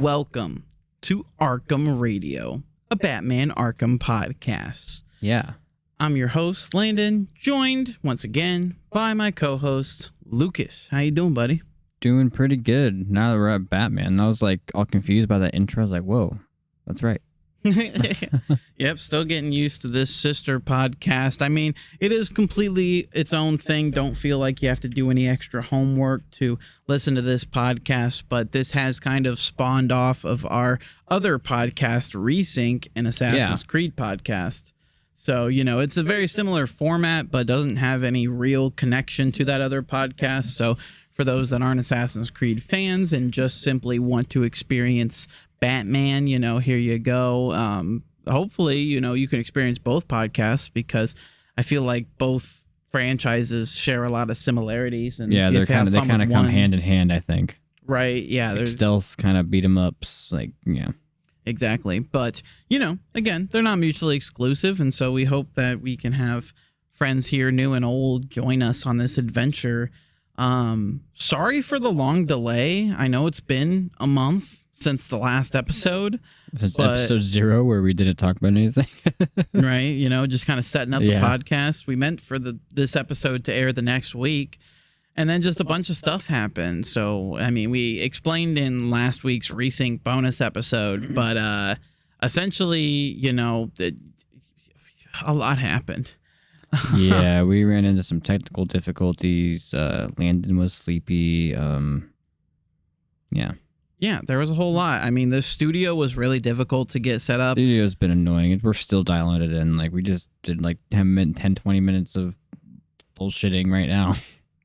Welcome to Arkham Radio, a Batman Arkham Podcast. Yeah. I'm your host, Landon, joined once again by my co-host, Lucas. How you doing, buddy? Doing pretty good. Now that we're at Batman, I was like all confused by that intro. I was like, whoa, that's right. Yep, still getting used to this sister podcast. I mean, it is completely its own thing. Don't feel like you have to do any extra homework to listen to this podcast, but this has kind of spawned off of our other podcast, Resync, an Assassin's Creed podcast. So, you know, it's a very similar format, but doesn't have any real connection to that other podcast. So for those that aren't Assassin's Creed fans and just simply want to experience Batman, you know, here you go. Hopefully, you know, you can experience both podcasts because I feel like both franchises share a lot of similarities. And yeah, they kind of come hand in hand, I think. Right. Yeah. Like stealth kind of beat 'em ups. Like, yeah. Exactly. But, you know, again, they're not mutually exclusive. And so we hope that we can have friends here, new and old, join us on this adventure. Sorry for the long delay. I know it's been a month since the last episode. Since episode 0 where we didn't talk about anything. Right. You know, just kind of setting up the podcast. We meant for this episode to air the next week. And then just a bunch of stuff happened. So, I mean, we explained in last week's Resync bonus episode, but essentially, you know, a lot happened. Yeah, we ran into some technical difficulties. Landon was sleepy. Yeah, there was a whole lot. I mean, the studio was really difficult to get set up. The studio's been annoying. We're still dialing it in. Like, we just did like 10, 20 minutes of bullshitting right now.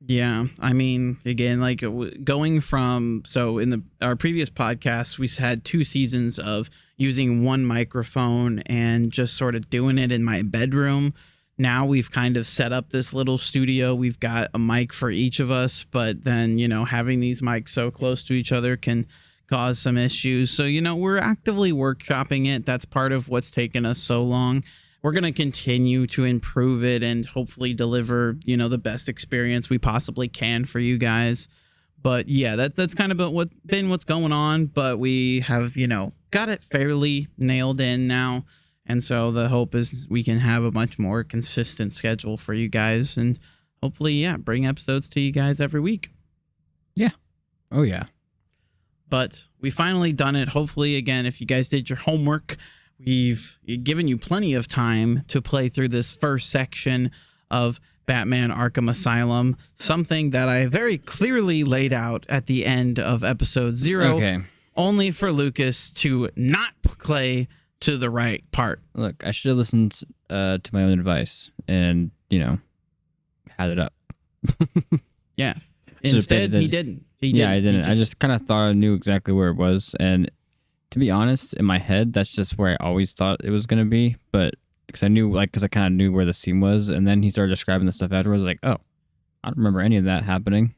Yeah, I mean, again, like going from, so in our previous podcast, we had 2 seasons of using one microphone and just sort of doing it in my bedroom. Now we've kind of set up this little studio. We've got a mic for each of us, but then, you know, having these mics so close to each other can cause some issues. So, you know, we're actively workshopping it. That's part of what's taken us so long. We're going to continue to improve it and hopefully deliver, you know, the best experience we possibly can for you guys. But yeah, that's kind of what's going on. But we have, you know, got it fairly nailed in now. And so the hope is we can have a much more consistent schedule for you guys and hopefully, yeah, bring episodes to you guys every week. Yeah. Oh, yeah. But we finally done it. Hopefully, again, if you guys did your homework, we've given you plenty of time to play through this first section of Batman Arkham Asylum, something that I very clearly laid out at the end of episode 0, only for Lucas to not play to the right part. Look, I should have listened to my own advice and, you know, had it up. Yeah. Instead, he didn't. Yeah, I didn't. I just kind of thought I knew exactly where it was. And to be honest, in my head, that's just where I always thought it was going to be. But because I kind of knew where the scene was. And then he started describing the stuff afterwards. Like, oh, I don't remember any of that happening.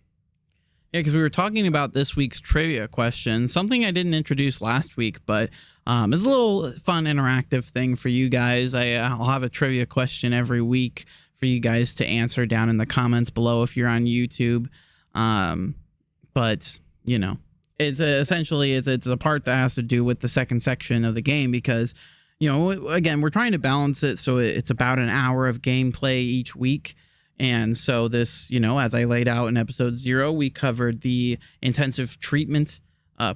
Yeah, because we were talking about this week's trivia question, something I didn't introduce last week, but it's a little fun interactive thing for you guys. I'll have a trivia question every week for you guys to answer down in the comments below if you're on YouTube. But, you know, it's essentially a part that has to do with the second section of the game because, you know, again, we're trying to balance it so it's about an hour of gameplay each week. And so this, you know, as I laid out in episode 0, we covered the intensive treatment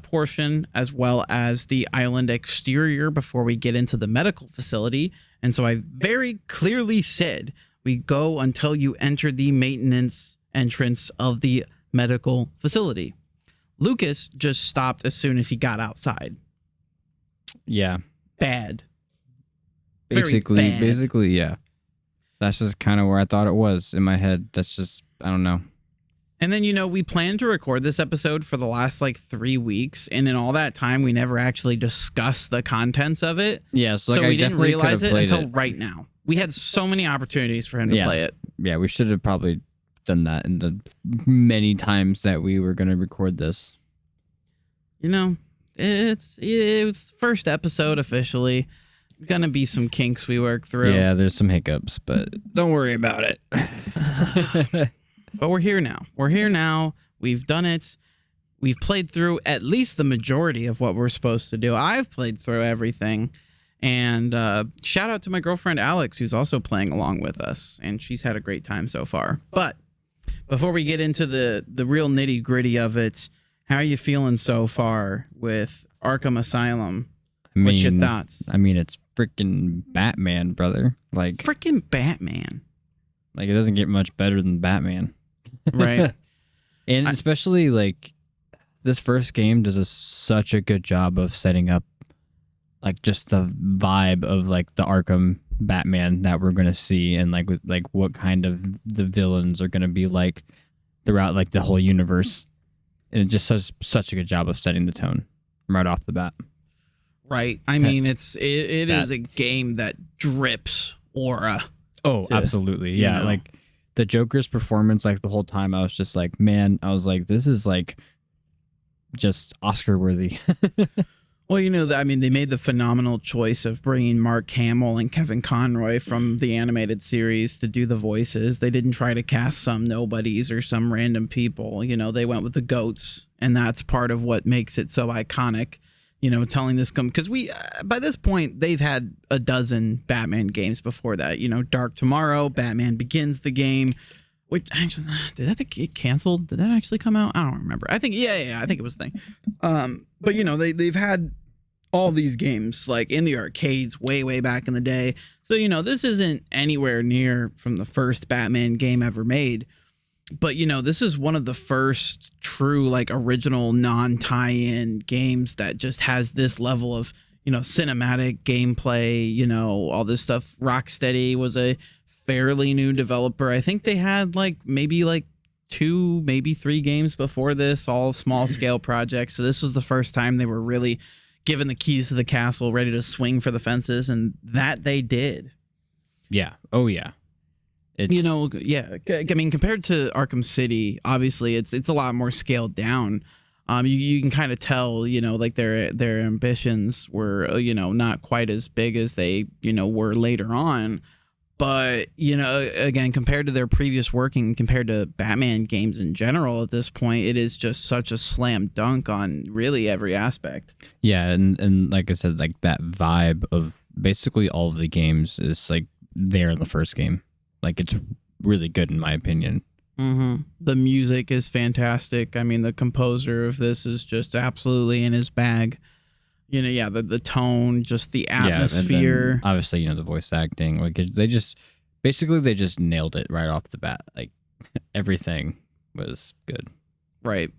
portion as well as the island exterior before we get into the medical facility. And so I very clearly said we go until you enter the maintenance entrance of the medical facility. Lucas just stopped as soon as he got outside. Yeah. Bad. Basically, yeah. That's just kind of where I thought it was in my head. That's just, I don't know. And then, you know, we planned to record this episode for the last 3 weeks. And in all that time, we never actually discussed the contents of it. Yeah. So we didn't realize it until right now. We had so many opportunities for him to play it. Yeah, we should have probably done that in the many times that we were going to record this. You know, it was first episode officially. Gonna be some kinks we work through. Yeah, there's some hiccups, but don't worry about it. But we're here now. We've done it. we've played through at least the majority of what we're supposed to do. I've played through everything. And shout out to my girlfriend Alex, who's also playing along with us, and she's had a great time so far. But before we get into the real nitty gritty of it, how are you feeling so far with Arkham Asylum? What's your thoughts? I mean, it's freaking Batman, brother. Like freaking Batman. Like it doesn't get much better than Batman, right? And especially like this first game does such a good job of setting up like just the vibe of like the Arkham Batman that we're gonna see, and like what kind of the villains are gonna be like throughout like the whole universe, and it just does such a good job of setting the tone right off the bat. Right. I mean, it is a game that drips aura. Oh, absolutely. Yeah. You know? Like the Joker's performance, like the whole time, I was just like, man, I was like, this is like just Oscar worthy. Well, you know, I mean, they made the phenomenal choice of bringing Mark Hamill and Kevin Conroy from the animated series to do the voices. They didn't try to cast some nobodies or some random people. You know, they went with the GOATs, and that's part of what makes it so iconic. You know, telling this because we by this point they've had a dozen Batman games before that. You know, Dark Tomorrow, Batman Begins, the game. Which actually, did that get canceled? Did that actually come out? I don't remember. I think I think it was a thing. But you know, they've had all these games like in the arcades way back in the day. So you know, this isn't anywhere near from the first Batman game ever made. But you know, this is one of the first true like original non-tie-in games that just has this level of, you know, cinematic gameplay. You know, all this stuff. Rocksteady was a fairly new developer. I think they had maybe 2, maybe 3 games before this, all small scale projects. So this was the first time they were really given the keys to the castle, ready to swing for the fences, and that they did. Yeah. Oh yeah. You know, yeah. I mean, compared to Arkham City, obviously it's a lot more scaled down. You can kind of tell, you know, like their ambitions were, you know, not quite as big as they, you know, were later on. But, you know, again, compared to their previous working, compared to Batman games in general at this point, it is just such a slam dunk on really every aspect. Yeah, and like I said, like that vibe of basically all of the games is like there in the first game. Like it's really good in my opinion. Mm-hmm. The music is fantastic. I mean, the composer of this is just absolutely in his bag. You know, yeah, the tone, just the atmosphere. And obviously, you know, the voice acting. Like they just nailed it right off the bat. Like everything was good. Right.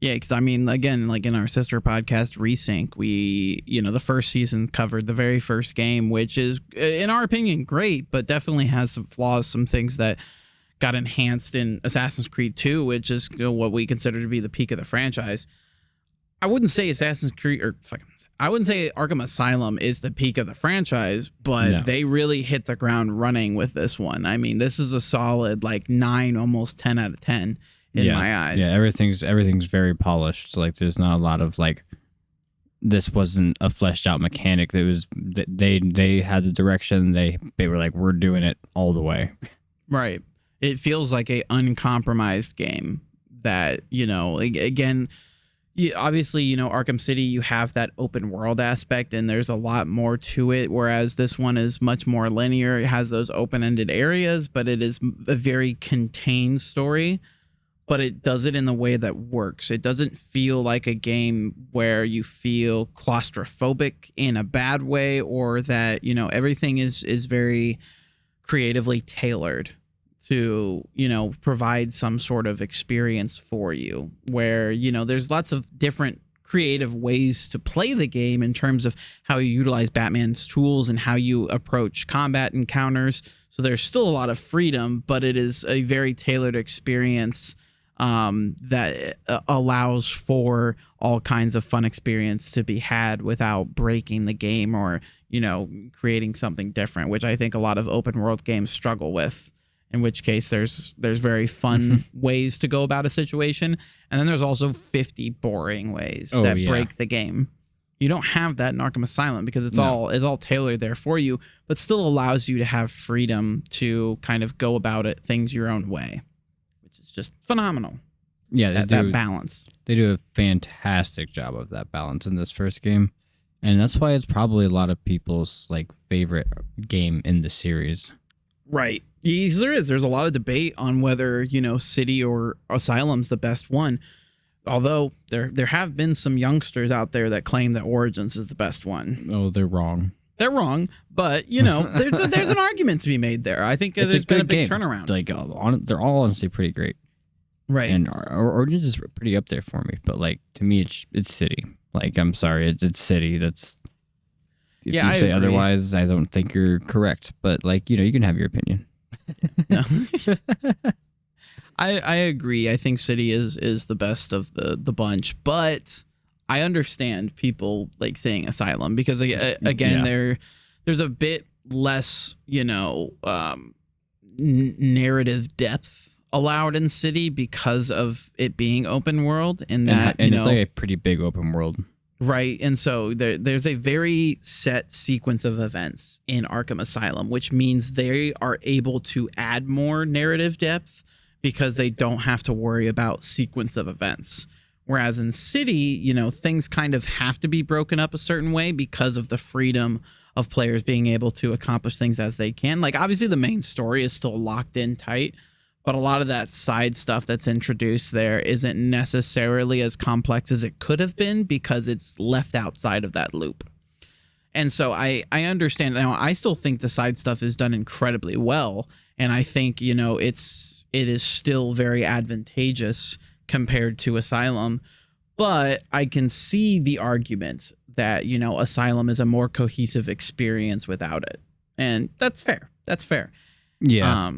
Yeah, because I mean, again, like in our sister podcast, Resync, we, you know, the first season covered the very first game, which is, in our opinion, great, but definitely has some flaws, some things that got enhanced in Assassin's Creed 2, which is, you know, what we consider to be the peak of the franchise. I wouldn't say Assassin's Creed I wouldn't say Arkham Asylum is the peak of the franchise, but they really hit the ground running with this one. I mean, this is a solid 9, almost 10 out of 10 in my eyes. Yeah, everything's very polished. So, like there's not a lot of this wasn't a fleshed out mechanic. It was they had the direction. They were like, we're doing it all the way. Right. It feels like a uncompromised game that, you know, again, obviously, you know, Arkham City, you have that open world aspect and there's a lot more to it, whereas this one is much more linear. It has those open-ended areas, but it is a very contained story, but it does it in the way that works. It doesn't feel like a game where you feel claustrophobic in a bad way, or that, you know, everything is very creatively tailored to, you know, provide some sort of experience for you, where, you know, there's lots of different creative ways to play the game in terms of how you utilize Batman's tools and how you approach combat encounters. So there's still a lot of freedom, but it is a very tailored experience that allows for all kinds of fun experience to be had without breaking the game or, you know, creating something different, which I think a lot of open world games struggle with. In which case there's very fun ways to go about a situation. And then there's also 50 boring ways that break the game. You don't have that in Arkham Asylum because it's all tailored there for you, but still allows you to have freedom to kind of go about things your own way, which is just phenomenal. Yeah, that balance. They do a fantastic job of that balance in this first game, and that's why it's probably a lot of people's like favorite game in the series. Right. Yes, there is. There's a lot of debate on whether, City or Asylum's the best one. Although there have been some youngsters out there that claim that Origins is the best one. Oh, they're wrong. They're wrong, but there's an argument to be made there. I think there's been a big turnaround. Like they're all honestly pretty great. Right. And Origins is pretty up there for me, but like to me it's City. Like I'm sorry, it's City. That's if you say otherwise, I don't think you're correct. But like you can have your opinion. No. I agree. I think City is the best of the bunch, but I understand people like saying Asylum because again there's a bit less narrative depth allowed in City because of it being open world and it's like a pretty big open world. Right. And so there's a very set sequence of events in Arkham Asylum, which means they are able to add more narrative depth because they don't have to worry about sequence of events. Whereas in City, things kind of have to be broken up a certain way because of the freedom of players being able to accomplish things as they can. Like obviously the main story is still locked in tight, but a lot of that side stuff that's introduced there isn't necessarily as complex as it could have been because it's left outside of that loop. And so I understand. Now, I still think the side stuff is done incredibly well. And I think, it is still very advantageous compared to Asylum. But I can see the argument that, Asylum is a more cohesive experience without it. And that's fair. That's fair. Yeah.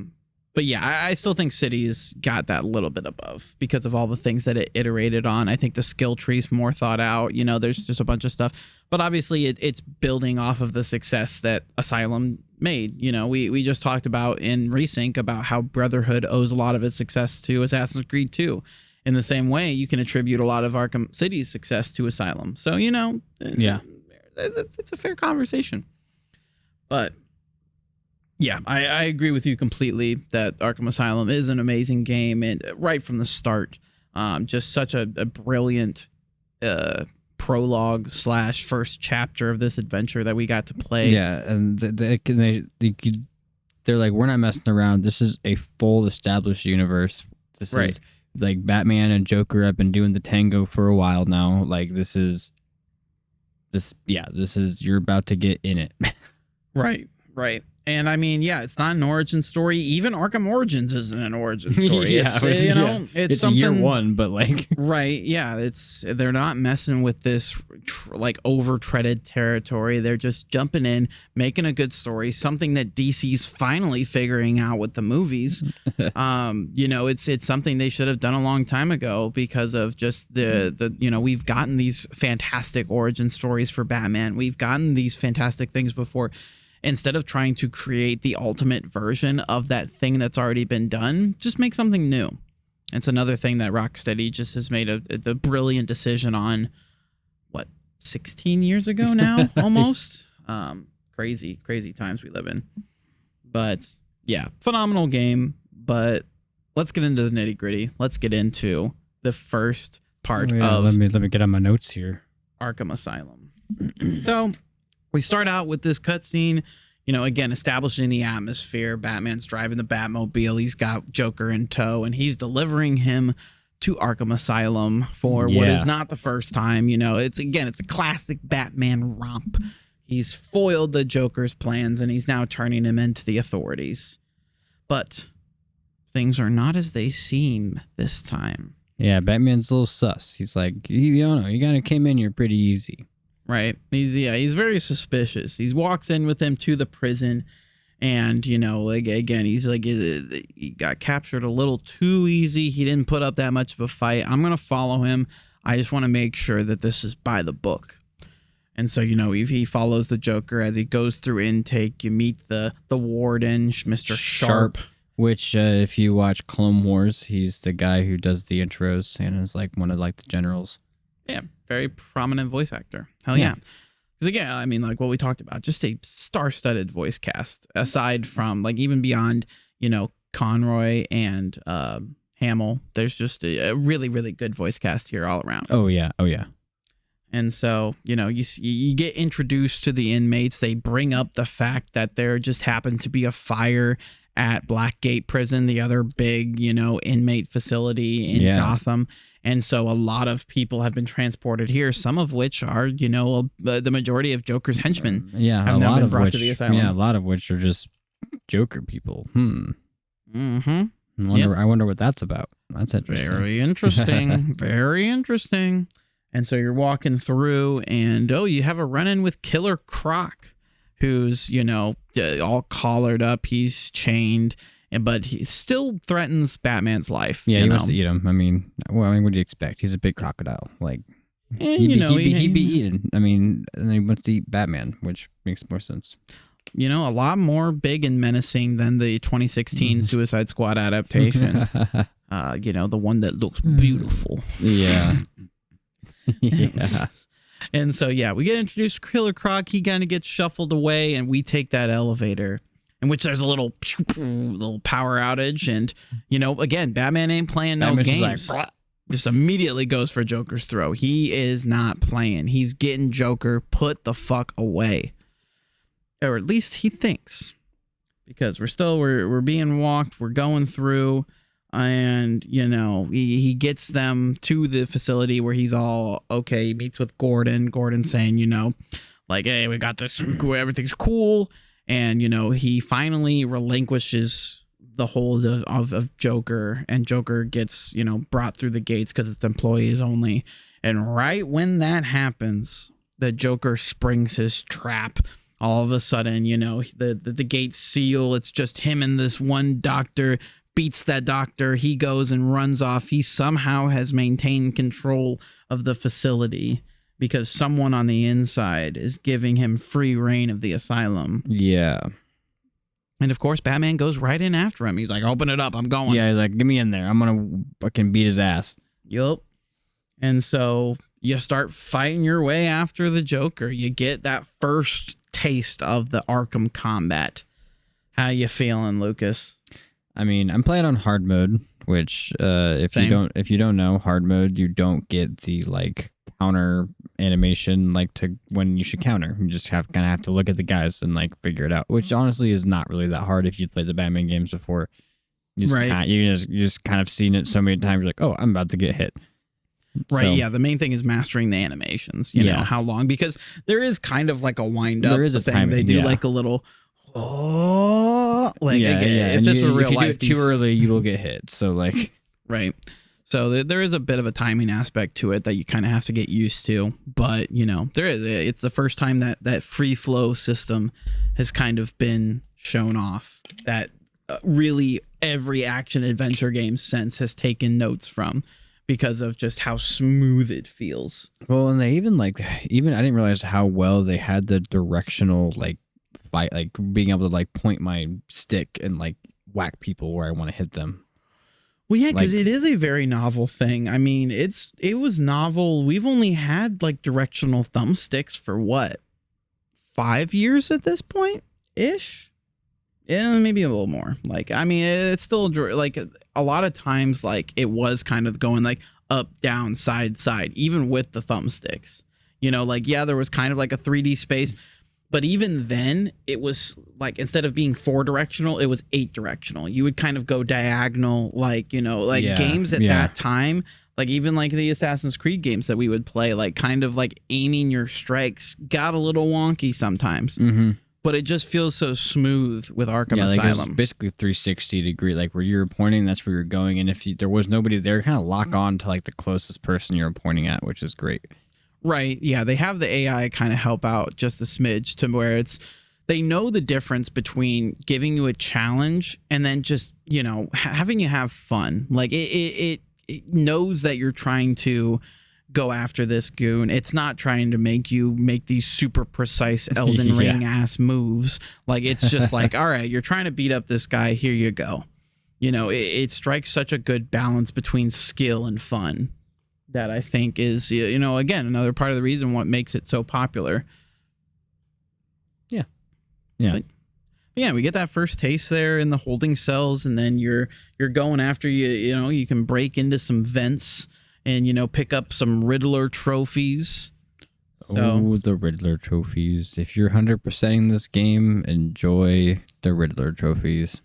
But yeah, I still think City's got that little bit above because of all the things that it iterated on. I think the skill tree's more thought out. There's just a bunch of stuff. But obviously, it's building off of the success that Asylum made. We just talked about in Resync about how Brotherhood owes a lot of its success to Assassin's Creed 2. In the same way, you can attribute a lot of Arkham City's success to Asylum. So, yeah, it's a fair conversation. But yeah, I agree with you completely that Arkham Asylum is an amazing game, and right from the start, just such a brilliant prologue / first chapter of this adventure that we got to play. Yeah, and they're like, we're not messing around. This is a full established universe. This is like Batman and Joker have been doing the tango for a while now. Like this is you're about to get in it. Right. And I mean, yeah, it's not an origin story. Even Arkham Origins isn't an origin story. It's something, year one, but like right, yeah, they're not messing with this like over-treaded territory. They're just jumping in, making a good story, something that DC's finally figuring out with the movies. It's something they should have done a long time ago because of just the we've gotten these fantastic origin stories for Batman. We've gotten these fantastic things before. Instead of trying to create the ultimate version of that thing that's already been done, just make something new. It's another thing that Rocksteady just has made the brilliant decision on, 16 years ago now, almost? Crazy times we live in. But yeah, phenomenal game. But let's get into the nitty gritty. Let's get into the first part of... Let me get on my notes here. Arkham Asylum. So... we start out with this cutscene, again, establishing the atmosphere. Batman's driving the Batmobile. He's got Joker in tow, and he's delivering him to Arkham Asylum for what is not the first time. It's a classic Batman romp. He's foiled the Joker's plans, and he's now turning him into the authorities. But things are not as they seem this time. Yeah, Batman's a little sus. He's like, you kind of came in here pretty easy. Right. He's very suspicious. He walks in with him to the prison and, again, he's like, he got captured a little too easy. He didn't put up that much of a fight. I'm going to follow him. I just want to make sure that this is by the book. And so, he follows the Joker as he goes through intake. You meet the warden, Mr. Sharp. Which, if you watch Clone Wars, he's the guy who does the intros and is like one of the generals. Yeah, very prominent voice actor. Hell yeah. Because again, I mean, like what we talked about, just a star-studded voice cast. Aside from even beyond, Conroy and Hamill. There's just a really, really good voice cast here all around. Oh yeah. And so, you get introduced to the inmates. They bring up the fact that there just happened to be a fire at Blackgate Prison, the other big, inmate facility in Gotham. And so a lot of people have been transported here, some of which are, the majority of Joker's henchmen have now been brought to the asylum. Yeah, a lot of which are just Joker people. Mm-hmm. I wonder what that's about. That's interesting. Very interesting. Very interesting. And so you're walking through and, you have a run-in with Killer Croc, who's, all collared up. He's chained, but he still threatens Batman's life. Yeah, he wants to eat him. I mean, what do you expect? He's a big crocodile. Like, he'd be eaten. I mean, and he wants to eat Batman, which makes more sense. A lot more big and menacing than the 2016 Suicide Squad adaptation. The one that looks beautiful. Yeah. Yeah. And so, we get introduced to Killer Croc. He kind of gets shuffled away, and we take that elevator, in which there's a little power outage. And, again, Batman ain't playing no games. Just immediately goes for Joker's throat. He is not playing. He's getting Joker put the fuck away. Or at least he thinks. Because we're being walked. We're going through. And, he gets them to the facility where he's all okay. He meets with Gordon. Gordon's saying, hey, we got this. Everything's cool. And, he finally relinquishes the hold of Joker. And Joker gets, brought through the gates because it's employees only. And right when that happens, the Joker springs his trap. All of a sudden, the gates seal. It's just him and this one doctor. Beats that doctor. He goes and runs off. He somehow has maintained control of the facility because someone on the inside is giving him free reign of the asylum. Yeah. And of course, Batman goes right in after him. He's like, open it up. I'm going. Yeah, he's like, get me in there. I'm going to fucking beat his ass. Yup. And so you start fighting your way after the Joker. You get that first taste of the Arkham combat. How you feeling, Lucas? I mean, I'm playing on hard mode, which if you don't know hard mode, you don't get the counter animation to when you should counter. You just have to look at the guys and figure it out, which honestly is not really that hard if you played the Batman games before. You just kind of seen it so many times. You're like, oh, I'm about to get hit. Right. So, yeah. The main thing is mastering the animations. You know how long, because there is kind of a wind up. There is a thing. Timing, they do a little. If this were real life, if you do it too early, you will get hit. So right. So there is a bit of a timing aspect to it that you kind of have to get used to. But it's the first time that free flow system has kind of been shown off. That really every action adventure game since has taken notes from, because of just how smooth it feels. Well, and they even I didn't realize how well they had the directional fight, being able to point my stick and whack people where I want to hit them. Well, yeah, because it is a very novel thing. I mean, it was novel. We've only had directional thumbsticks for what, 5 years at this point ish. Yeah, maybe a little more. It's still a lot of times it was kind of going up, down, side, even with the thumbsticks. There was kind of a 3D space. But even then, it was instead of being 4-directional, it was 8-directional. You would kind of go diagonal, games at that time, even the Assassin's Creed games that we would play, aiming your strikes got a little wonky sometimes. Mm-hmm. But it just feels so smooth with Arkham Asylum. It's basically 360 degree, where you're pointing, that's where you're going. And if there was nobody there, kind of lock on to the closest person you're pointing at, which is great. Right. Yeah. They have the AI kind of help out just a smidge to where they know the difference between giving you a challenge and then just, having you have fun. It knows that you're trying to go after this goon. It's not trying to make you make these super precise Elden Ring ass moves. It's just all right, you're trying to beat up this guy. Here you go. It strikes such a good balance between skill and fun. That I think is, again, another part of the reason what makes it so popular. Yeah. Yeah, we get that first taste there in the holding cells, and then you're going after you can break into some vents and pick up some Riddler trophies. So, the Riddler trophies. If you're 100%ing this game, enjoy the Riddler trophies.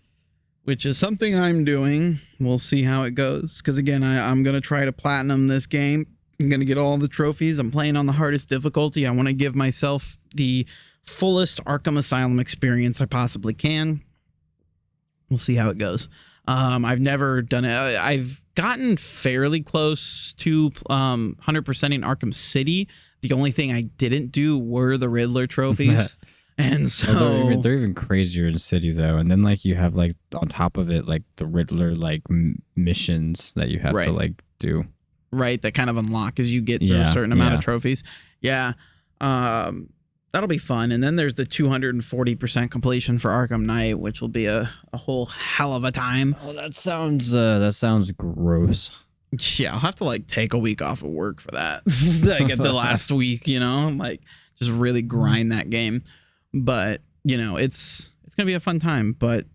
Which is something I'm doing. We'll see how it goes. Because again, I'm going to try to platinum this game. I'm going to get all the trophies. I'm playing on the hardest difficulty. I want to give myself the fullest Arkham Asylum experience I possibly can. We'll see how it goes. I've never done it. I've gotten fairly close to 100%ing Arkham City. The only thing I didn't do were the Riddler trophies. And so they're even crazier in City though. And then like you have like on top of it like the Riddler like missions that you have to like do. Right, that kind of unlock as you get through a certain amount of trophies. Yeah. That'll be fun. And then there's the 240% completion for Arkham Knight, which will be a whole hell of a time. Oh, that sounds gross. Yeah, I'll have to like take a week off of work for that. I get the last week, like just really grind that game. But, it's going to be a fun time. But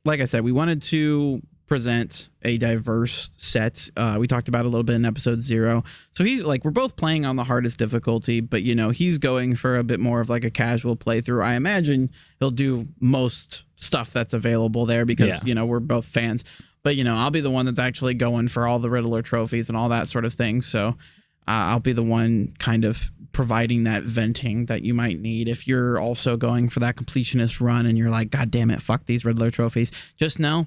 like I said, we wanted to present a diverse set. We talked about it a little bit in episode 0. So he's like, we're both playing on the hardest difficulty, but he's going for a bit more of like a casual playthrough. I imagine he'll do most stuff that's available there because, we're both fans. But, I'll be the one that's actually going for all the Riddler trophies and all that sort of thing. So I'll be the one kind of providing that venting that you might need if you're also going for that completionist run and you're like, God damn it, fuck these Riddler trophies. Just know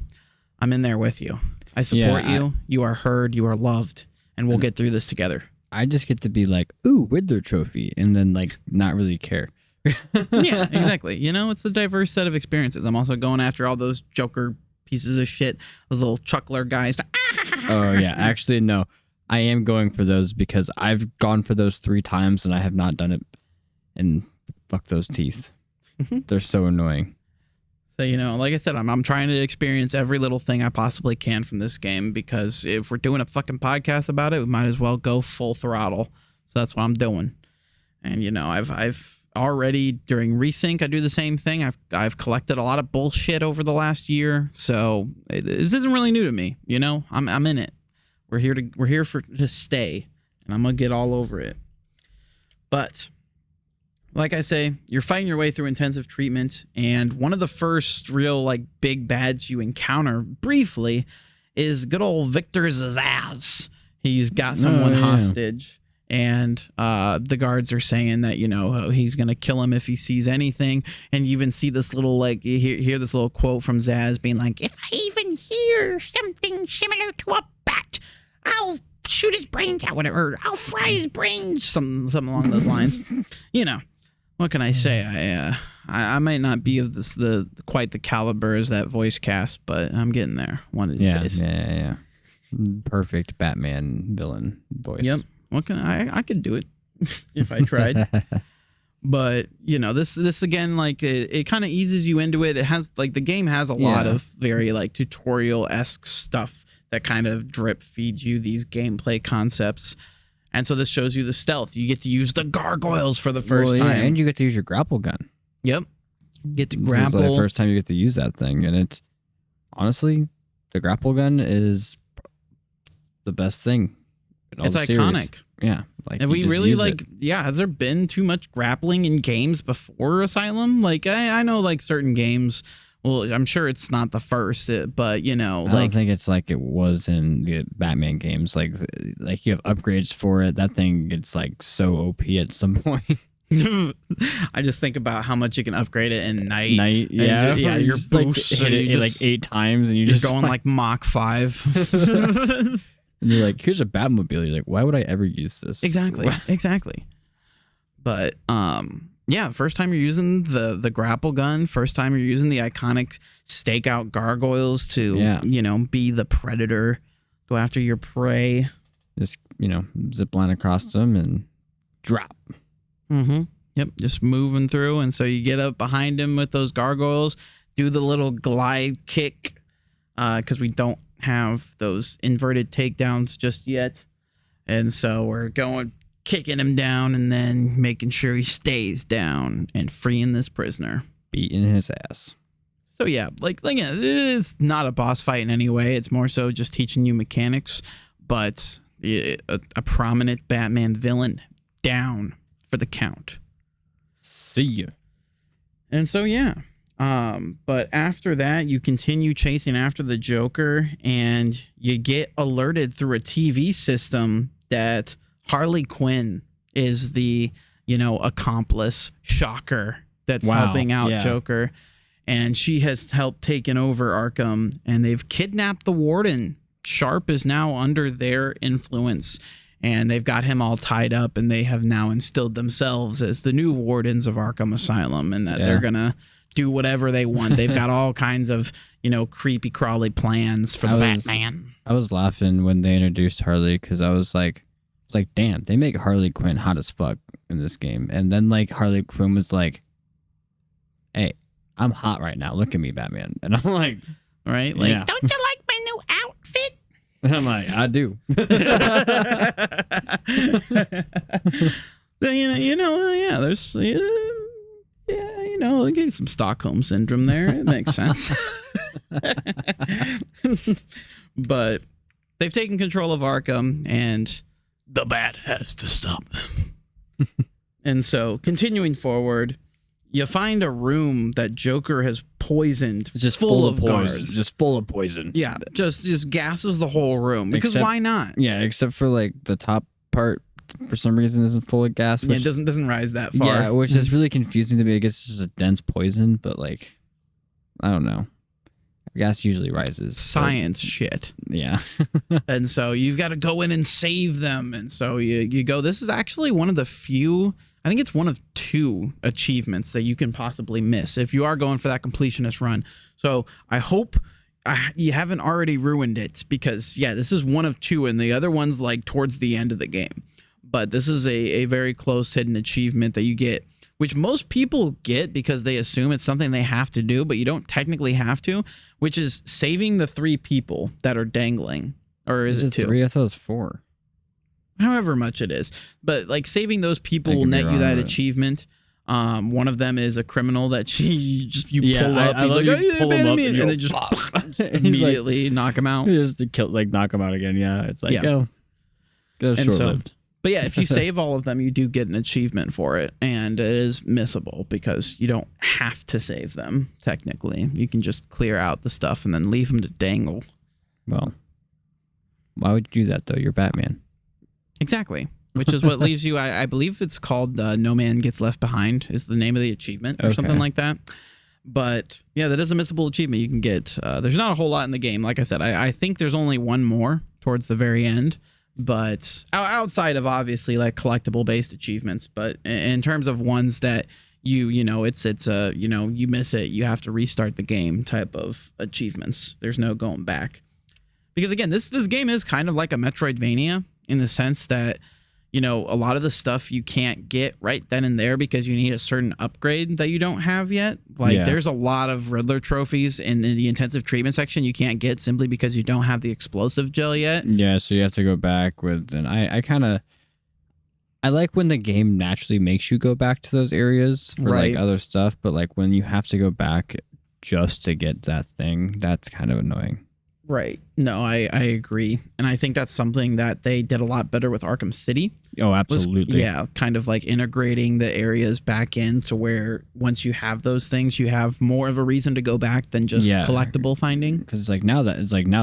I'm in there with you. I support you. You are heard. You are loved. And we'll get through this together. I just get to be like, ooh, Riddler trophy. And then like not really care. Yeah, exactly. It's a diverse set of experiences. I'm also going after all those Joker pieces of shit. Those little chuckler guys. Oh, yeah. Actually, no. I am going for those because I've gone for those 3 times and I have not done it. And fuck those teeth. They're so annoying. So, like I said, I'm trying to experience every little thing I possibly can from this game because if we're doing a fucking podcast about it, we might as well go full throttle. So that's what I'm doing. And, I've already during Resync, I do the same thing. I've collected a lot of bullshit over the last year. So this isn't really new to me. I'm in it. We're here to stay, and I'm going to get all over it. But like I say, you're fighting your way through intensive treatment, and one of the first real like big bads you encounter briefly is good old Victor Zsasz. He's got someone hostage, and the guards are saying that he's gonna kill him if he sees anything. And you even see this little like you hear this little quote from Zsasz being like, "If I even hear something similar to a bat, I'll shoot his brains out, whatever. I'll fry his brains." Something along those lines. What can I say? I might not be of quite the caliber as that voice cast, but I'm getting there one of these days. Yeah. Perfect Batman villain voice. Yep. What can I could do it if I tried. But this again, like it kind of eases you into it. It has like the game has a lot of very like tutorial-esque stuff that kind of drip feeds you these gameplay concepts. And so this shows you the stealth. You get to use the gargoyles for the first time. And you get to use your grapple gun. Yep. Get to grapple. This is the first time you get to use that thing. And it's honestly, the grapple gun is the best thing. It's iconic. Yeah. Like, have we really has there been too much grappling in games before Asylum? Like I know like certain games, well, I'm sure it's not the first, but I don't think it's like it was in the Batman games. Like you have upgrades for it. That thing gets like so OP at some point. I just think about how much you can upgrade it in Night. Your boost hit it like 8 times, and you're going like Mach 5. And you're like, here's a Batmobile. You're like, why would I ever use this? Exactly. But first time you're using the grapple gun, first time you're using the iconic stakeout gargoyles to be the predator, go after your prey. Just zip line across them and drop. Yep, just moving through, and so you get up behind him with those gargoyles, do the little glide kick, because we don't have those inverted takedowns just yet, and so we're kicking him down and then making sure he stays down and freeing this prisoner. Beating his ass. So yeah, yeah, it's not a boss fight in any way. It's more so just teaching you mechanics. But a prominent Batman villain down for the count. See ya. And so yeah. But after that, you continue chasing after the Joker, and you get alerted through a TV system that Harley Quinn is the, accomplice shocker that's helping out Joker. And she has helped taken over Arkham, and they've kidnapped the warden. Sharp is now under their influence, and they've got him all tied up, and they have now instilled themselves as the new wardens of Arkham Asylum, and that they're going to do whatever they want. They've got all kinds of, creepy crawly plans for the Batman. I was laughing when they introduced Harley because I was like, damn, they make Harley Quinn hot as fuck in this game. And then Harley Quinn was like, hey, I'm hot right now. Look at me, Batman. And I'm like, right? Like, don't you like my new outfit? And I'm like, I do. So, yeah, there's, get some Stockholm syndrome there. It makes sense. But they've taken control of Arkham, and the Bat has to stop them. And so, continuing forward, you find a room that Joker has poisoned, just full of poison, guards. just full of poison. Yeah, just gases the whole room. Because why not? Yeah, except for the top part, for some reason, isn't full of gas. Which, it doesn't rise that far. Yeah, which is really confusing to me. I guess it's just a dense poison, but I don't know. Gas usually rises. Science shit. Yeah. And so you've got to go in and save them. And so you go. This is actually one of the few. I think it's one of 2 achievements that you can possibly miss if you are going for that completionist run. So I hope you haven't already ruined it, because this is one of 2, and the other one's towards the end of the game. But this is a very close hidden achievement that you get, which most people get because they assume it's something they have to do, but you don't technically have to, which is saving the 3 people that are dangling. Or is it 2? 3? I thought it was 4. However much it is. But saving those people will net you that achievement. One of them is a criminal that you pull up. He's like, oh, pull him up, and then just immediately knock him out. Just to knock him out again. Yeah, it's go short-lived. But yeah, if you save all of them, you do get an achievement for it, and it is missable because you don't have to save them, technically. You can just clear out the stuff and then leave them to dangle. Well, why would you do that, though? You're Batman. Exactly. Which is what leaves you, I believe it's called No Man Gets Left Behind is the name of the achievement, or something like that. But yeah, that is a missable achievement you can get. There's not a whole lot in the game. Like I said, I think there's only one more towards the very end. But outside of obviously collectible based achievements, but in terms of ones that you miss it, you have to restart the game type of achievements. There's no going back, because again, this game is kind of like a Metroidvania in the sense that a lot of the stuff you can't get right then and there because you need a certain upgrade that you don't have yet. There's a lot of Riddler trophies in the intensive treatment section you can't get simply because you don't have the explosive gel yet. Yeah, so you have to go back with, and I like when the game naturally makes you go back to those areas for other stuff, but when you have to go back just to get that thing, that's kind of annoying. Right. No, I agree. And I think that's something that they did a lot better with Arkham City. Oh, absolutely. Kind of integrating the areas back in to where once you have those things, you have more of a reason to go back than just collectible finding. Because now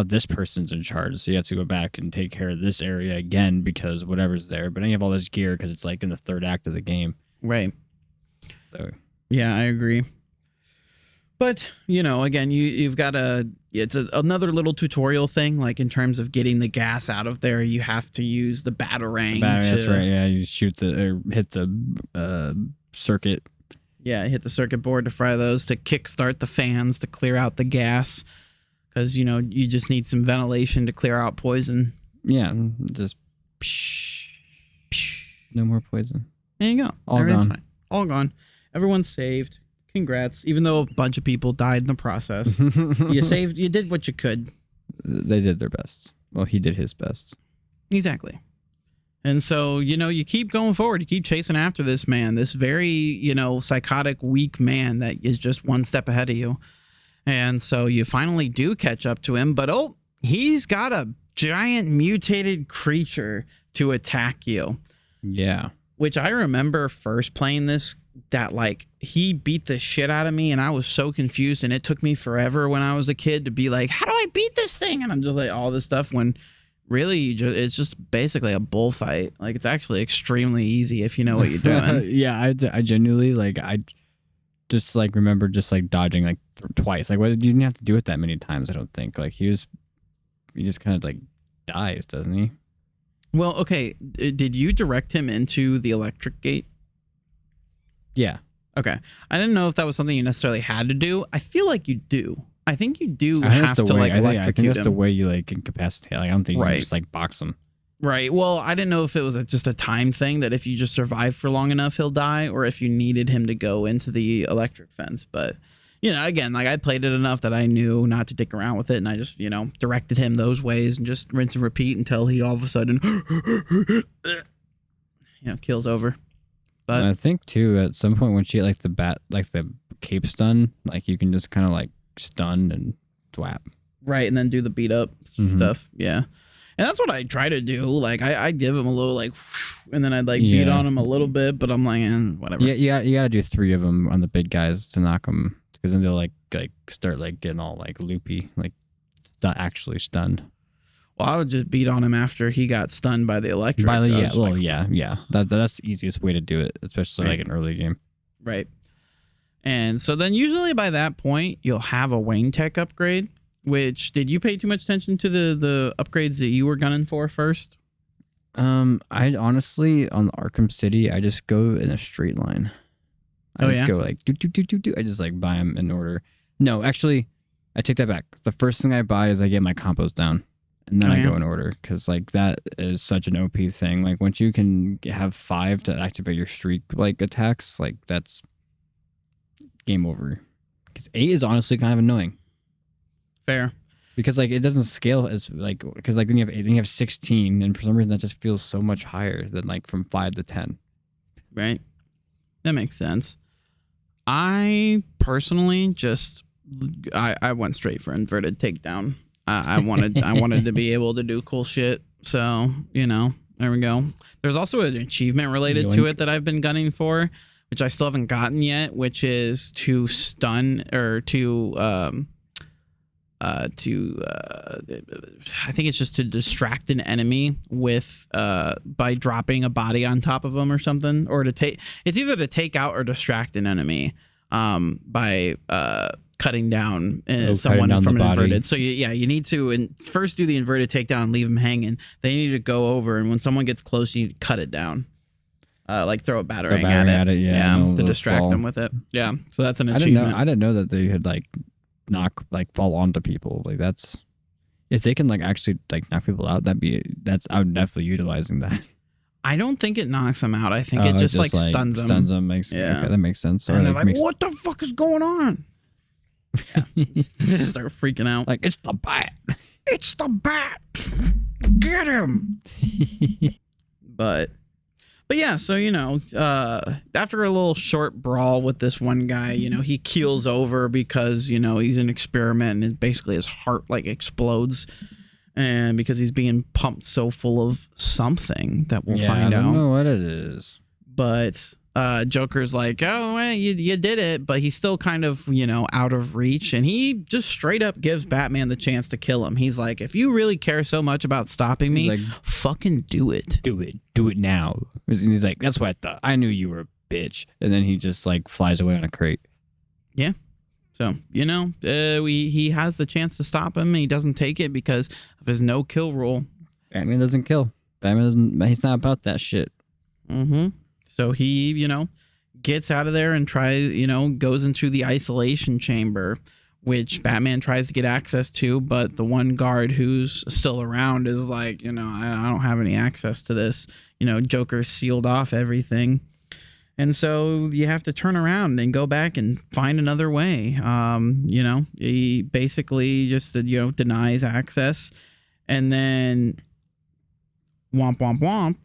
this person's in charge, so you have to go back and take care of this area again because whatever's there. But then you have all this gear because it's in the 3rd act of the game. Right. So yeah, I agree. But, again, you've got it's another little tutorial thing, in terms of getting the gas out of there, you have to use the Batarang. That's right, yeah, you hit the circuit. Yeah, hit the circuit board to fry those, to kickstart the fans, to clear out the gas, because, you just need some ventilation to clear out poison. Yeah, just no more poison. There you go. All gone. Fine. All gone. Everyone's saved. Congrats. Even though a bunch of people died in the process, you did what you could. They did their best. Well, he did his best. Exactly. And so, you keep going forward. You keep chasing after this man, this very, psychotic, weak man that is just one step ahead of you. And so you finally do catch up to him, but he's got a giant mutated creature to attack you. Yeah. Which I remember first playing this, that like he beat the shit out of me and I was so confused, and it took me forever when I was a kid to be like, how do I beat this thing? And I'm just like all this stuff, when really it's just basically a bullfight. Like it's actually extremely easy if you know what you're doing. Yeah, I genuinely like I just like remember just like dodging like twice. Like what, you didn't have to do it that many times, I don't think. Like he just kind of like dies, doesn't he? Well, okay. Did you direct him into the electric gate? Yeah. Okay. I didn't know if that was something you necessarily had to do. I feel like you do. I think you do have to like electrocute I think that's him. the way you like incapacitate. Like I don't think you can just like box him. Right. Well, I didn't know if it was just a time thing that if you just survive for long enough, he'll die, or if you needed him to go into the electric fence. But, you know, again, like I played it enough that I knew not to dick around with it. And I just, you know, directed him those ways and just rinse and repeat until he all of a sudden, kills over. But and I think too, at some point when she get like the cape stun, like you can just kind of like stun and thwap. Right. And then do the beat up stuff. Yeah. And that's what I try to do. Like I give him a little like, and then I'd like beat on him a little bit, but I'm like, whatever. Yeah, you gotta do 3 of them on the big guys to knock them, because then they'll like start like getting all like loopy, like not actually stunned. Well, I would just beat on him after he got stunned by the electric. Yeah. That's the easiest way to do it, especially like an early game. Right. And so then usually by that point you'll have a Wayne Tech upgrade. Which, did you pay too much attention to the upgrades that you were gunning for first? I honestly, on the Arkham City, I just go in a straight line. I just go like do. I just like buy them in order. No, actually, I take that back. The first thing I buy is I get my combos down, and then I go in order, because like that is such an OP thing. Like once you can have 5 to activate your streak like attacks, like that's game over. Because 8 is honestly kind of annoying. Fair. Because like it doesn't scale as like, because like then you have 16, and for some reason that just feels so much higher than like from 5 to 10. Right. That makes sense. I personally just I went straight for inverted takedown. I wanted to be able to do cool shit. So, you know, there we go. There's also an achievement related to it that I've been gunning for, which I still haven't gotten yet, which is to stun or I think it's just to distract an enemy with by dropping a body on top of them or something, or it's either to take out or distract an enemy by cutting down someone from an inverted. So you need to first do the inverted takedown and leave them hanging. Then you need to go over, and when someone gets close, you need to cut it down. Like throw a batarang at it. Yeah, to distract them with it. Yeah, so that's an achievement. I didn't know that they could like fall onto people. Like that's, if they can like actually like knock people out, I would definitely utilizing that. I don't think it knocks them out. I think it just like stuns them. Stuns them. Okay, that makes sense. And they're like, what the fuck is going on? Yeah. They start freaking out. Like, it's the bat. It's the bat. Get him. But yeah, so, you know, after a little short brawl with this one guy, you know, he keels over because, you know, he's an experiment, and basically his heart like explodes, and because he's being pumped so full of something that we'll find out. I don't know what it is. But Joker's like, oh, well, you did it, but he's still kind of, you know, out of reach, and he just straight up gives Batman the chance to kill him. He's like, if you really care so much about stopping me, fucking do it. Do it now. And he's like, that's what I thought. I knew you were a bitch. And then he just like flies away on a crate. Yeah. So, you know, he has the chance to stop him, and he doesn't take it because of his no kill rule. Batman doesn't kill. He's not about that shit. Mm-hmm. So he, you know, gets out of there and goes into the isolation chamber, which Batman tries to get access to, but the one guard who's still around is like, you know, I don't have any access to this. You know, Joker sealed off everything. And so you have to turn around and go back and find another way. You know, he basically just, you know, denies access, and then womp, womp, womp,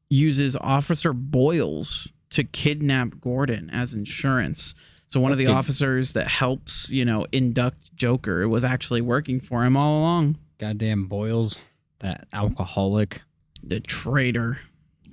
uses Officer Boyles to kidnap Gordon as insurance. So one of the Okay. officers that helps, induct Joker was actually working for him all along. Goddamn Boyles, that alcoholic. The traitor,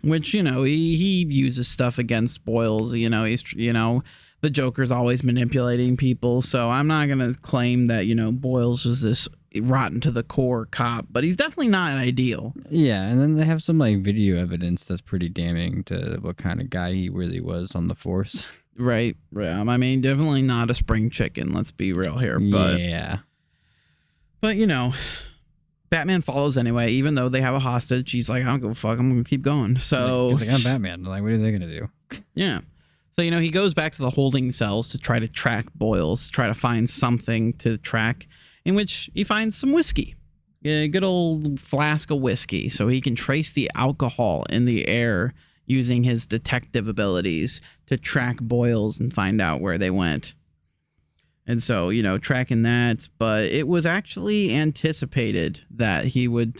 which, he uses stuff against Boyles. The Joker's always manipulating people. So I'm not going to claim that, Boyles is this rotten to the core cop, but he's definitely not ideal. Yeah, and then they have some video evidence that's pretty damning to what kind of guy he really was on the force. Right. I mean, definitely not a spring chicken. Let's be real here. But, yeah. But, Batman follows anyway, even though they have a hostage. He's like, I don't give a fuck. I'm going to keep going. So he's like, I'm Batman. Like, what are they going to do? Yeah. So, he goes back to the holding cells to try to track Boyles, try to find something to track, in which he finds some whiskey. A good old flask of whiskey. So he can trace the alcohol in the air using his detective abilities to track Boyles and find out where they went. And so, tracking that, but it was actually anticipated that he would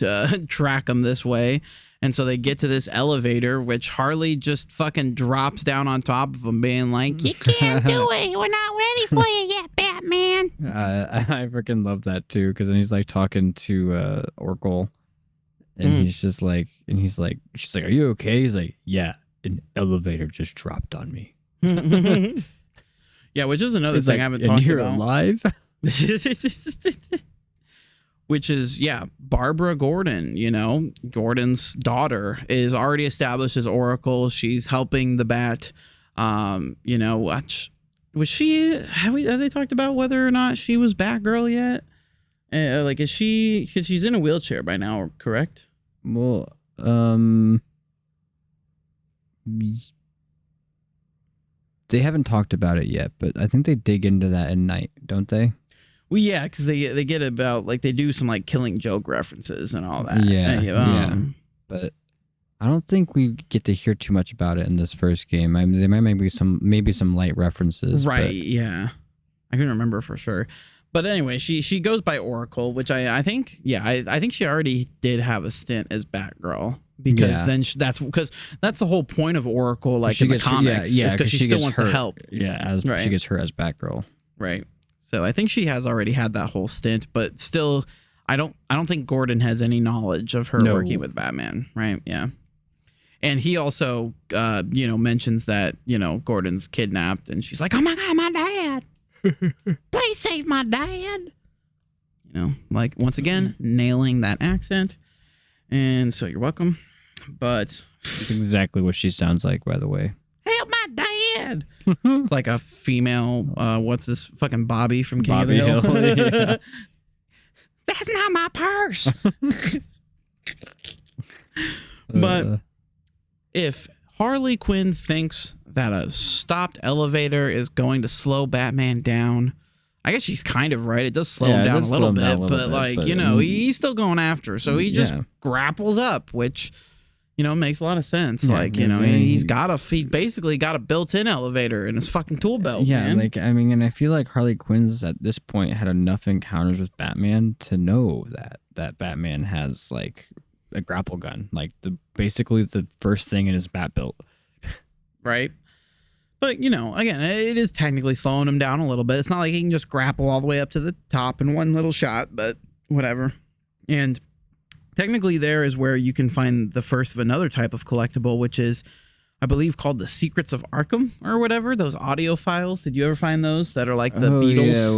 track them this way. And so they get to this elevator, which Harley just fucking drops down on top of him, being like, you can't do it. We're not ready for you yet, Batman. I freaking love that, too, because then he's like talking to Oracle. And she's like, are you okay? He's like, yeah, an elevator just dropped on me. Yeah, which is another thing I haven't and talked you're about. alive? Which is, Barbara Gordon, Gordon's daughter is already established as Oracle. She's helping the Bat. Was she, have they talked about whether or not she was Batgirl yet? Is she, because she's in a wheelchair by now, correct? Well, they haven't talked about it yet, but I think they dig into that at night, don't they? Well, yeah, because they get about, they do some, Killing Joke references and all that. Yeah. But I don't think we get to hear too much about it in this first game. I mean, there might be some light references. Right, but... yeah. I can remember for sure. But anyway, she goes by Oracle, which I think, I think she already did have a stint as Batgirl. Because then that's the whole point of Oracle, in the comics, is because she still wants to help. Yeah, she gets her as Batgirl. Right. So I think she has already had that whole stint, but still, I don't think Gordon has any knowledge of her working with Batman. Right. Yeah. And he also, mentions that, Gordon's kidnapped, and she's like, oh my God, my dad. Please save my dad. Once again, nailing that accent. And so you're welcome. But it's exactly what she sounds like, by the way. Help my dad. It's like a female, what's this fucking Bobby from King Bobby of the Hill? Hill, yeah. That's not my purse. But if Harley Quinn thinks that a stopped elevator is going to slow Batman down, I guess she's kind of right. It does slow him down a little bit, but he's still going after her. So he just grapples up, which, makes a lot of sense. Yeah, he's basically got a built-in elevator in his fucking tool belt. Yeah, man. and I feel like Harley Quinn's at this point had enough encounters with Batman to know that Batman has a grapple gun, basically the first thing in his bat built. Right. But, again, it is technically slowing him down a little bit. It's not like he can just grapple all the way up to the top in one little shot, but whatever. And technically there is where you can find the first of another type of collectible, which is, I believe, called the Secrets of Arkham or whatever. Those audio files. Did you ever find those that are like the Beatles? Yeah.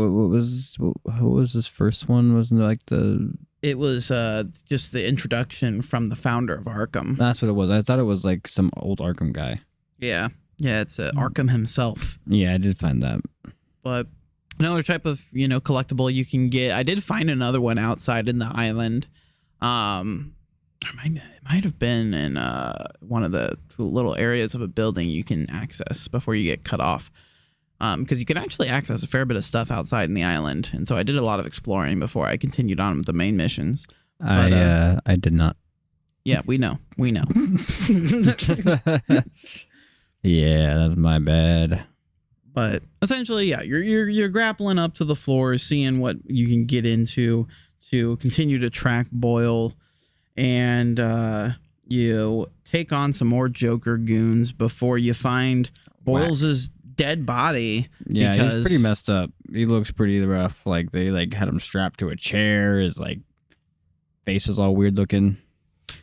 What was this first one? Wasn't it It was just the introduction from the founder of Arkham. That's what it was. I thought it was some old Arkham guy. Yeah. Yeah, it's Arkham himself. Yeah, I did find that. But another type of, collectible you can get. I did find another one outside in the island. It might have been in one of the little areas of a building you can access before you get cut off. Because you can actually access a fair bit of stuff outside in the island. And so I did a lot of exploring before I continued on with the main missions. But, I did not. Yeah, we know. Yeah, that's my bad. But essentially, yeah, you're grappling up to the floors, seeing what you can get into to continue to track Boyle, and you take on some more Joker goons before you find Boyles's dead body. Yeah, because he's pretty messed up. He looks pretty rough. Like they like had him strapped to a chair. His like face was all weird looking.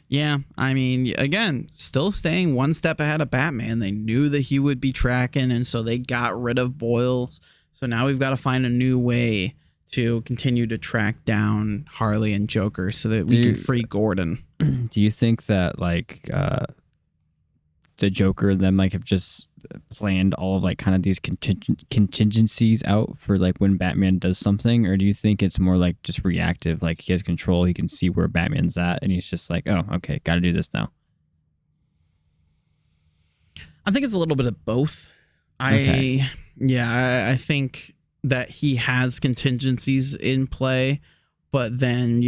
Yeah, I mean, again, still staying one step ahead of Batman. They knew that he would be tracking, and so they got rid of Boyles. So now we've got to find a new way to continue to track down Harley and Joker so that we can free Gordon. Do you think that like the Joker and them like have just planned all of like kind of these contingencies out for like when Batman does something, or do you think it's more like just reactive, like he has control, he can see where Batman's at and he's just like, oh, okay, gotta do this now? I think it's a little bit of both. Okay. I think that he has contingencies in play, but then,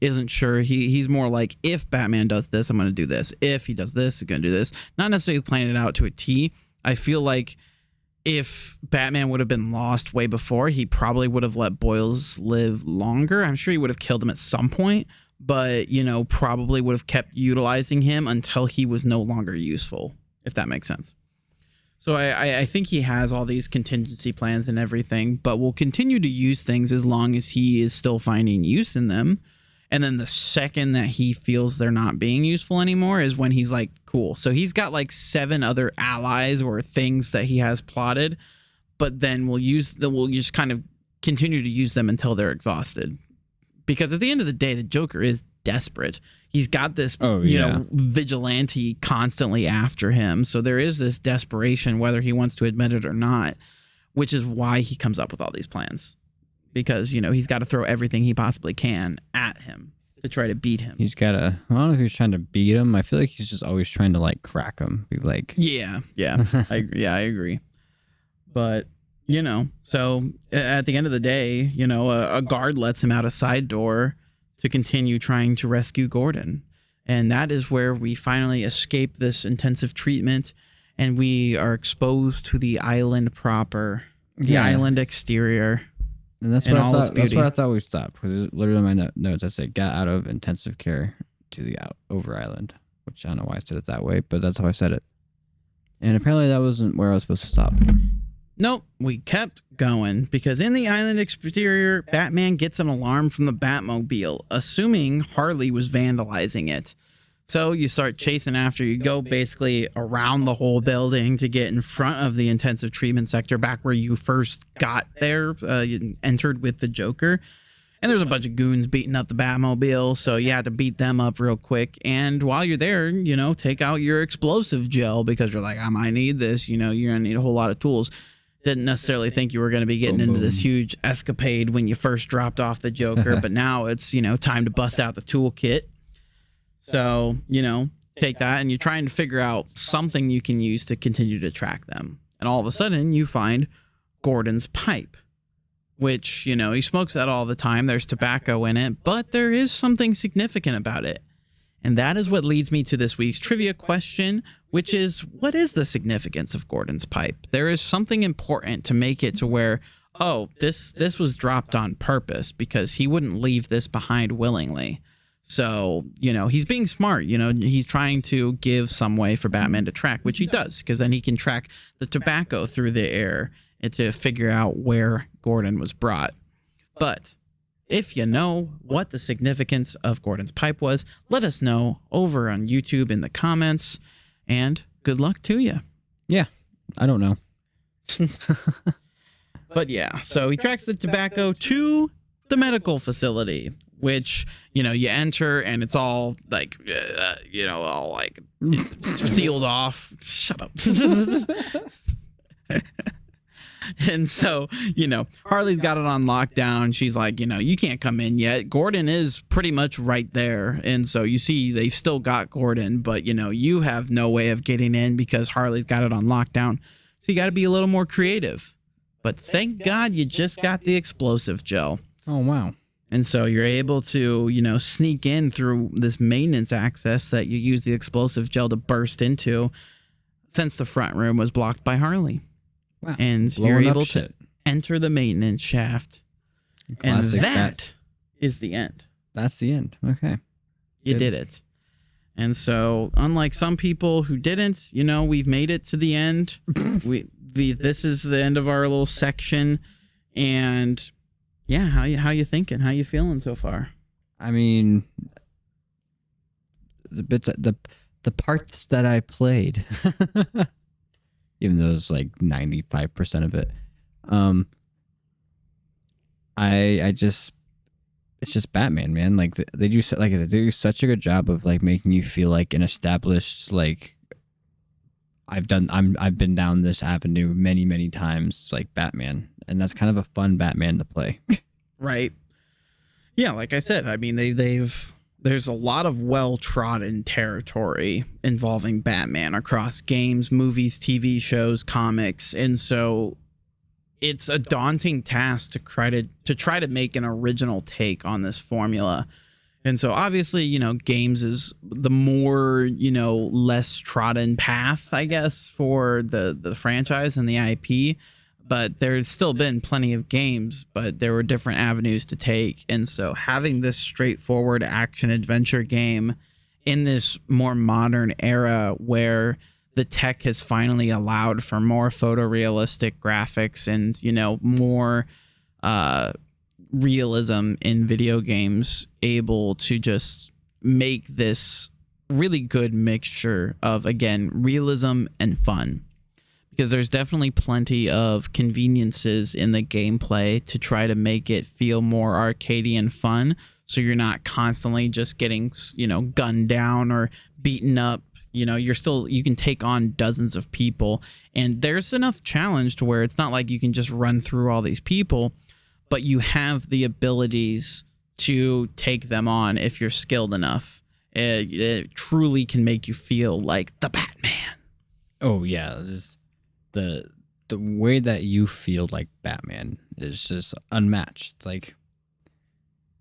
isn't sure. He's more like, if Batman does this, I'm going to do this. If he does this, he's going to do this. Not necessarily planning it out to a T. I feel like if Batman would have been lost way before, he probably would have let Boyles live longer. I'm sure he would have killed him at some point, but, probably would have kept utilizing him until he was no longer useful, if that makes sense. So I think he has all these contingency plans and everything, but will continue to use things as long as he is still finding use in them. And then the second that he feels they're not being useful anymore is when he's like, cool. So he's got like 7 other allies or things that he has plotted, but then we'll just kind of continue to use them until they're exhausted. Because at the end of the day, the Joker is desperate. He's got this, vigilante constantly after him. So there is this desperation, whether he wants to admit it or not, which is why he comes up with all these plans. Because, he's got to throw everything he possibly can at him to try to beat him. He's got to, I don't know if he's trying to beat him. I feel like he's just always trying to like crack him. Be like, yeah. I agree. But, so at the end of the day, a guard lets him out a side door to continue trying to rescue Gordon. And that is where we finally escape this intensive treatment and we are exposed to the island proper, the island exterior. And that's what I thought we stopped, because literally in my notes I said got out of intensive care to the over island, which I don't know why I said it that way, but that's how I said it. And apparently that wasn't where I was supposed to stop. Nope, we kept going because in the island exterior, Batman gets an alarm from the Batmobile, assuming Harley was vandalizing it. So you start chasing after. You go basically around the whole building to get in front of the intensive treatment sector, back where you first got there, you entered with the Joker. And there's a bunch of goons beating up the Batmobile, so you had to beat them up real quick. And while you're there, take out your explosive gel because you're like, I might need this. You're going to need a whole lot of tools. Didn't necessarily think you were going to be getting into this huge escapade when you first dropped off the Joker, but now it's, time to bust out the toolkit. So, take that and you're trying to figure out something you can use to continue to track them. And all of a sudden you find Gordon's pipe, which, he smokes that all the time. There's tobacco in it, but there is something significant about it. And that is what leads me to this week's trivia question, which is, what is the significance of Gordon's pipe? There is something important to make it to where, oh, this was dropped on purpose because he wouldn't leave this behind willingly. So, he's being smart. He's trying to give some way for Batman to track, which he does, because then he can track the tobacco through the air and to figure out where Gordon was brought. But if you know what the significance of Gordon's pipe was, let us know over on YouTube in the comments, and good luck to you. Yeah, I don't know. But yeah, so he tracks the tobacco to the medical facility, which, you enter and it's all like, all like sealed off. Shut up. And so, Harley's got it on lockdown. She's like, you can't come in yet. Gordon is pretty much right there. And so you see they've still got Gordon, but, you have no way of getting in because Harley's got it on lockdown. So you got to be a little more creative. But thank God you just got the explosive gel. Oh, wow. And so you're able to, sneak in through this maintenance access that you use the explosive gel to burst into, since the front room was blocked by Harley. Wow. And you're able to enter the maintenance shaft. Classic, and that is the end. That's the end. Okay. You did it. And so, unlike some people who didn't, we've made it to the end. this is the end of our little section, and yeah, how you thinking? How you feeling so far? I mean, the parts that I played, even though it's like 95% of it, I just, it's just Batman, man. Like they do, like I said, they do such a good job of like making you feel like an established, like I've been down this avenue many times, like Batman, and that's kind of a fun Batman to play. Right. Yeah, like I said, I mean there's a lot of well-trodden territory involving Batman across games, movies, TV shows, comics, and so it's a daunting task to try to make an original take on this formula. And so obviously, games is the more, less trodden path, I guess, for the franchise and the IP. But there's still been plenty of games, but there were different avenues to take. And so having this straightforward action adventure game in this more modern era where the tech has finally allowed for more photorealistic graphics and, more realism in video games, able to just make this really good mixture of, again, realism and fun. Because there's definitely plenty of conveniences in the gameplay to try to make it feel more arcadey and fun. So you're not constantly just getting, gunned down or beaten up. You can take on dozens of people, and there's enough challenge to where it's not like you can just run through all these people, but you have the abilities to take them on if you're skilled enough. It truly can make you feel like the Batman. Oh yeah, the way that you feel like Batman is just unmatched. It's like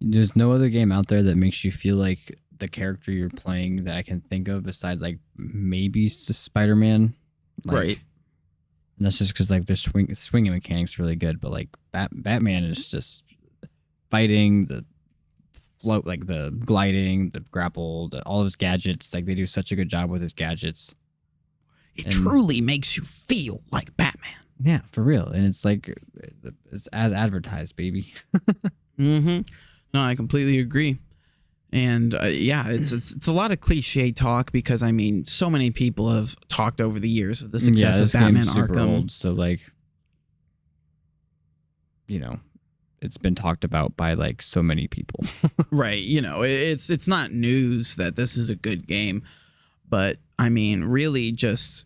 there's no other game out there that makes you feel like the character you're playing that I can think of besides like maybe Spider-Man. Right. And that's just because like the swinging mechanics really good, but like Batman is just fighting, the float, like the gliding, the grapple, all of his gadgets. Like they do such a good job with his gadgets. It truly makes you feel like Batman. Yeah, for real. And it's like, it's as advertised, baby. Mm-hmm. No, I completely agree. And it's a lot of cliche talk because, I mean, so many people have talked over the years of the success of Batman Arkham. Old, so like, it's been talked about by like so many people. Right. It's not news that this is a good game. But I mean, really, it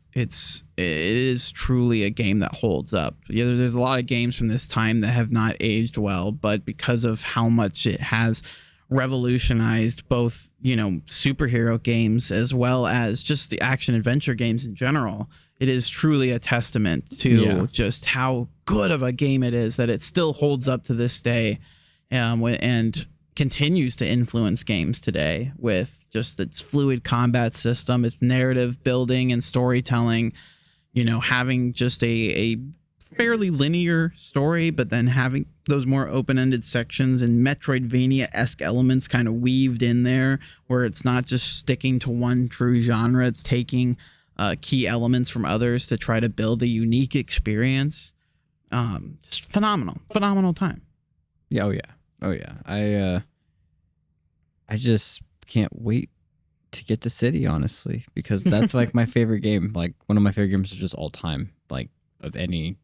is truly a game that holds up. Yeah, there's a lot of games from this time that have not aged well, but because of how much it has revolutionized both, superhero games as well as just the action adventure games in general, it is truly a testament to just how good of a game it is that it still holds up to this day, and continues to influence games today with just its fluid combat system, its narrative building and storytelling, having just a fairly linear story, but then having those more open-ended sections and Metroidvania-esque elements kind of weaved in there, where it's not just sticking to one true genre, it's taking key elements from others to try to build a unique experience. Just phenomenal time. Yeah, oh yeah. I just can't wait to get to City, honestly, because that's like my favorite game. Like one of my favorite games is just all time, like of any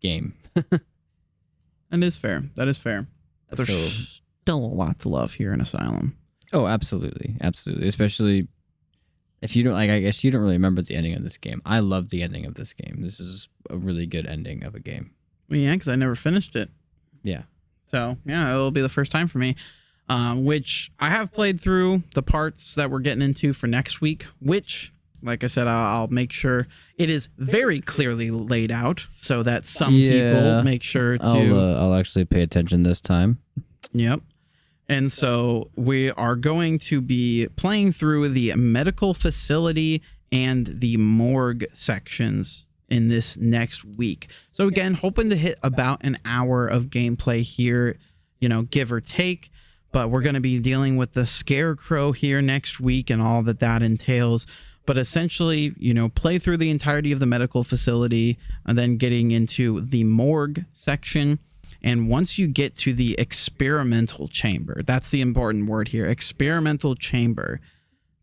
game. That is fair. There's still a lot to love here in Asylum. Oh, absolutely. Especially if you don't I guess you don't really remember the ending of this game. I love the ending of this game. This is a really good ending of a game. Well, yeah, because I never finished it. Yeah. So yeah, it'll be the first time for me. Which I have played through the parts that we're getting into for next week, which, like I said, I'll make sure it is very clearly laid out so that some people make sure to... I'll actually pay attention this time. Yep. And so we are going to be playing through the medical facility and the morgue sections in this next week. So again, hoping to hit about an hour of gameplay here, give or take. But we're going to be dealing with the Scarecrow here next week and all that entails. But essentially, you know, play through the entirety of the medical facility and then getting into the morgue section. And once you get to the experimental chamber, that's the important word here, experimental chamber,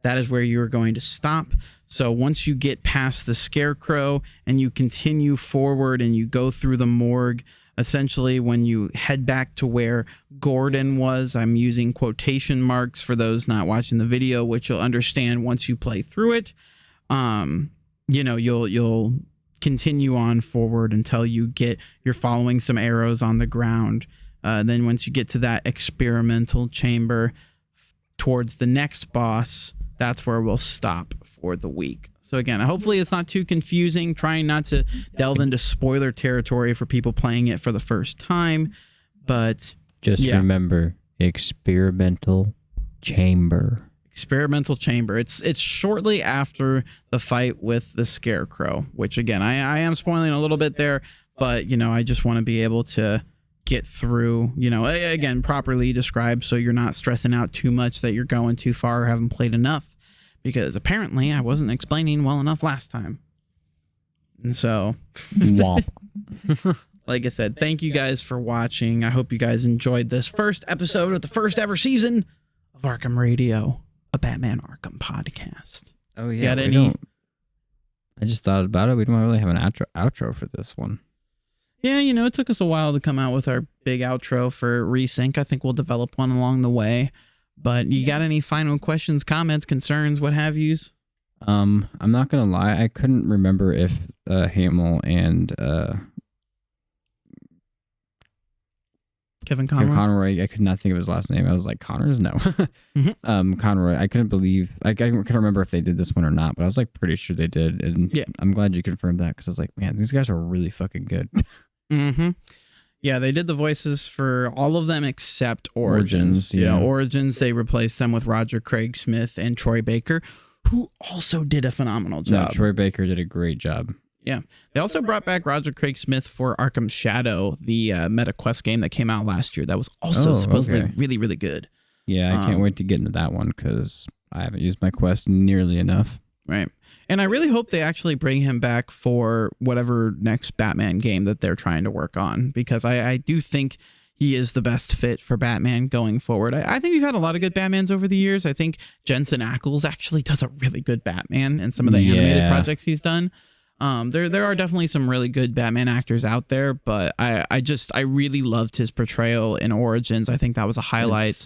that is where you're going to stop. So once you get past the Scarecrow and you continue forward and you go through the morgue, essentially when you head back to where Gordon was, I'm using quotation marks for those not watching the video, which you'll understand once you play through it. You know, you'll continue on forward until you're following some arrows on the ground. Then once you get to that experimental chamber towards the next boss, that's where we'll stop for the week. So again, hopefully it's not too confusing, trying not to delve into spoiler territory for people playing it for the first time, but just remember, experimental chamber. Experimental chamber. It's shortly after the fight with the Scarecrow, which again, I am spoiling a little bit there, but you know, I just want to be able to get through, you know, again, properly described so you're not stressing out too much that you're going too far or haven't played enough, because apparently I wasn't explaining well enough last time. And so like I said, thank you guys for watching. I hope you guys enjoyed this first episode of the first ever season of Arkham Radio, a Batman Arkham podcast. Oh yeah, I just thought about it. We don't really have an outro for this one. Yeah, you know, it took us a while to come out with our big outro for Resync. I think we'll develop one along the way. But you got any final questions, comments, concerns, what have yous? I'm not gonna lie, I couldn't remember if Hamill and Kevin Conroy. I could not think of his last name. I was like, Connors? No. Conroy. I couldn't remember if they did this one or not, but I was like pretty sure they did. And yeah, I'm glad you confirmed that, because I was like, man, these guys are really fucking good. Yeah, they did the voices for all of them except Origins. Yeah, Origins, they replaced them with Roger Craig Smith and Troy Baker, who also did a phenomenal job. No, Troy Baker did a great job. Yeah. They also brought back Roger Craig Smith for Arkham Shadow, the MetaQuest game that came out last year. That was also supposedly really, really good. Yeah, I can't wait to get into that one, because I haven't used my Quest nearly enough. Right. And I really hope they actually bring him back for whatever next Batman game that they're trying to work on, because I do think he is the best fit for Batman going forward. I think we've had a lot of good Batmans over the years. I think Jensen Ackles actually does a really good Batman in some of the animated projects he's done. There are definitely some really good Batman actors out there, but I really loved his portrayal in Origins. I think that was a highlight.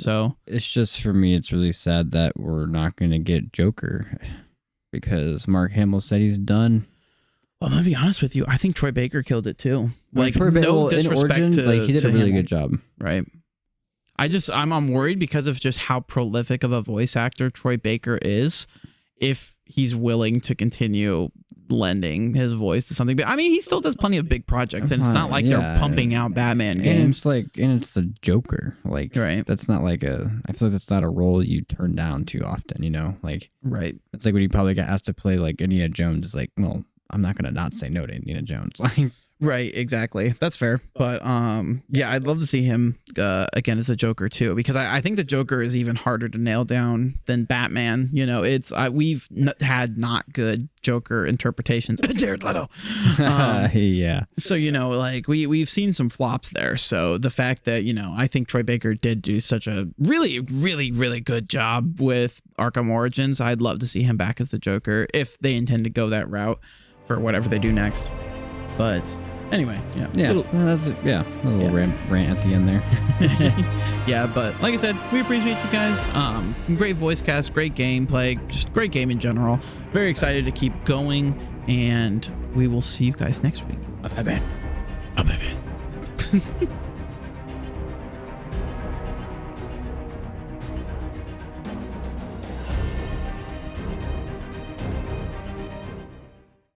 It's just, for me, it's really sad that we're not going to get Joker, because Mark Hamill said he's done. Well, I'm gonna be honest with you. I think Troy Baker killed it too. Like, Troy Baker, no disrespect in Origin, he did a really good job. Right. I'm worried because of just how prolific of a voice actor Troy Baker is, if he's willing to continue lending his voice to something. But I mean, he still does plenty of big projects, and it's not like they're pumping out Batman games. And it's the Joker. Like, right. That's not like I feel like that's not a role you turn down too often, you know? Like, right. It's like when you probably got asked to play like Indiana Jones. It's like, well, I'm not gonna not say no to Indiana Jones. Like, right, exactly. That's fair. But yeah, I'd love to see him again as a Joker too, because I think the Joker is even harder to nail down than Batman. You know, we've had not good Joker interpretations. Jared Leto. Yeah. So, you know, like we've seen some flops there. So the fact that, you know, I think Troy Baker did do such a really, really, really good job with Arkham Origins, I'd love to see him back as the Joker if they intend to go that route for whatever they do next. But anyway, a little rant at the end there. Yeah, but like I said, we appreciate you guys. Great voice cast, great gameplay, just great game in general. Very excited to keep going, and we will see you guys next week. Bye-bye. Bye-bye.